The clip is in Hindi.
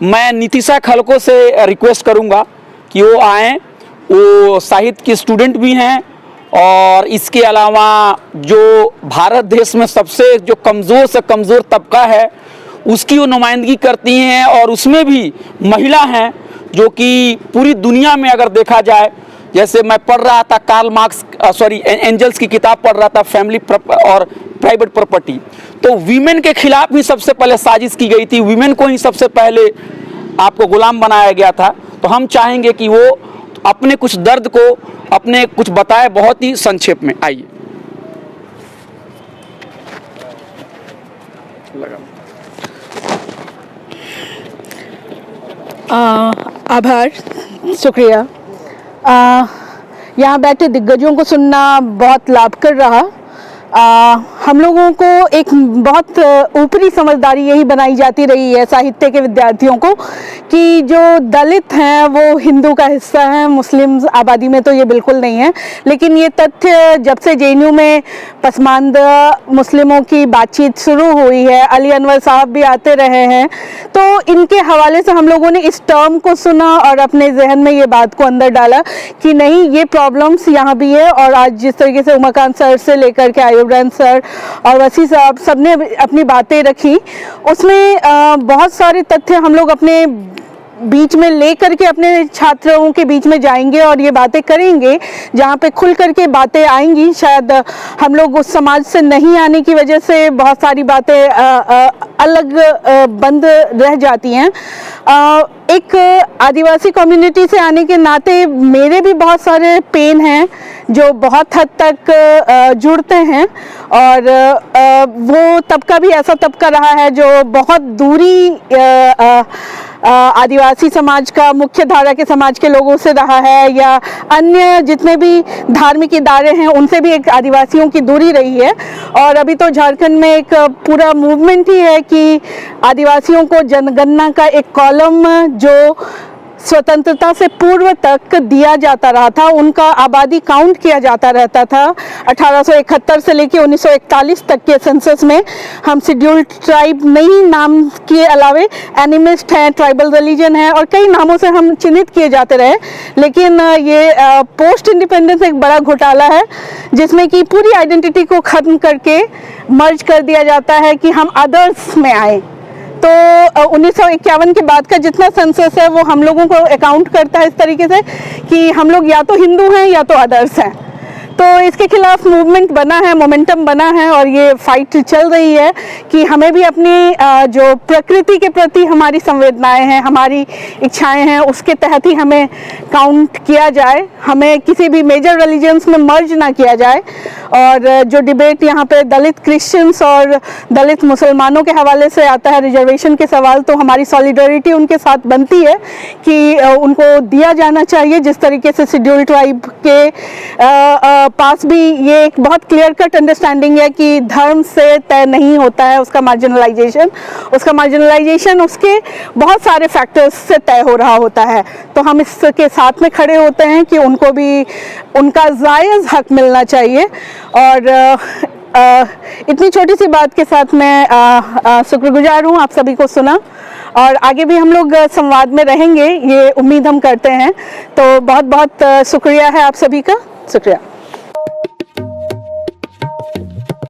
मैं नितिशा खलको से रिक्वेस्ट करूंगा कि वो आएँ। वो साहित्य की स्टूडेंट भी हैं और इसके अलावा जो भारत देश में सबसे जो कमज़ोर से कमज़ोर तबका है उसकी वो नुमाइंदगी करती हैं, और उसमें भी महिला हैं जो कि पूरी दुनिया में अगर देखा जाए, जैसे मैं पढ़ रहा था कार्ल मार्क्स एंजल्स की किताब पढ़ रहा था, फैमिली और प्राइवेट प्रॉपर्टी, तो वीमेन के खिलाफ ही सबसे पहले साजिश की गई थी, वीमेन को ही सबसे पहले आपको गुलाम बनाया गया था। तो हम चाहेंगे कि वो अपने कुछ दर्द को अपने कुछ बताए, बहुत ही संक्षेप में। आइए। आभार, शुक्रिया। यहाँ बैठे दिग्गजों को सुनना बहुत लाभकर रहा। हम लोगों को एक बहुत ऊपरी समझदारी यही बनाई जाती रही है साहित्य के विद्यार्थियों को कि जो दलित हैं वो हिंदू का हिस्सा हैं, मुस्लिम आबादी में तो ये बिल्कुल नहीं है। लेकिन ये तथ्य जब से जेएनयू में पसमानदा मुस्लिमों की बातचीत शुरू हुई है, अली अनवर साहब भी आते रहे हैं, तो इनके हवाले से हम लोगों ने इस टर्म को सुना और अपने जहन में ये बात को अंदर डाला कि नहीं, ये प्रॉब्लम्स यहाँ भी है। और आज जिस तरीके से उमाकांत सर से लेकर के आयुब्रन सर और वसी साहब सबने अपनी बातें रखी, उसमें बहुत सारे तथ्य हम लोग अपने बीच में ले करके अपने छात्रों के बीच में जाएंगे और ये बातें करेंगे जहाँ पे खुल करके बातें आएंगी। शायद हम लोग उस समाज से नहीं आने की वजह से बहुत सारी बातें अलग बंद रह जाती हैं। एक आदिवासी कम्युनिटी से आने के नाते मेरे भी बहुत सारे पेन हैं जो बहुत हद तक जुड़ते हैं, और वो तबका भी ऐसा तबका रहा है जो बहुत दूरी आदिवासी समाज का मुख्य धारा के समाज के लोगों से रहा है, या अन्य जितने भी धार्मिक इदारे हैं उनसे भी एक आदिवासियों की दूरी रही है। और अभी तो झारखंड में एक पूरा मूवमेंट ही है कि आदिवासियों को जनगणना का एक कॉलम जो स्वतंत्रता से पूर्व तक दिया जाता रहा था, उनका आबादी काउंट किया जाता रहता था 1871 से लेकर 1941 तक के सेंसस में। हम शेड्यूल्ड ट्राइब नहीं नाम के अलावे एनिमिस्ट हैं, ट्राइबल रिलीजन है और कई नामों से हम चिन्हित किए जाते रहे। लेकिन ये पोस्ट इंडिपेंडेंस एक बड़ा घोटाला है जिसमें कि पूरी आइडेंटिटी को ख़त्म करके मर्ज कर दिया जाता है कि हम अदर्स में आए। तो 1951 के बाद का जितना सेंसस है वो हम लोगों को अकाउंट करता है इस तरीके से कि हम लोग या तो हिंदू हैं या तो अदर्स हैं। तो इसके खिलाफ मूवमेंट बना है, मोमेंटम बना है और ये फाइट चल रही है कि हमें भी अपनी जो प्रकृति के प्रति हमारी संवेदनाएं हैं, हमारी इच्छाएं हैं, उसके तहत ही हमें काउंट किया जाए, हमें किसी भी मेजर रिलीजन्स में मर्ज ना किया जाए। और जो डिबेट यहाँ पे दलित क्रिश्चियंस और दलित मुसलमानों के हवाले से आता है, रिजर्वेशन के सवाल, तो हमारी सॉलिडरिटी उनके साथ बनती है कि उनको दिया जाना चाहिए जिस तरीके से शेड्यूल ट्राइब के पास भी ये एक बहुत क्लियर कट अंडरस्टैंडिंग है कि धर्म से तय नहीं होता है उसका मार्जिनलाइजेशन उसके बहुत सारे फैक्टर्स से तय हो रहा होता है। तो हम इसके साथ में खड़े होते हैं कि उनको भी उनका जायज़ हक मिलना चाहिए। और इतनी छोटी सी बात के साथ मैं शुक्रगुजार हूँ आप सभी को सुना, और आगे भी हम लोग संवाद में रहेंगे, ये उम्मीद हम करते हैं। तो बहुत बहुत शुक्रिया है आप सभी का, शुक्रिया।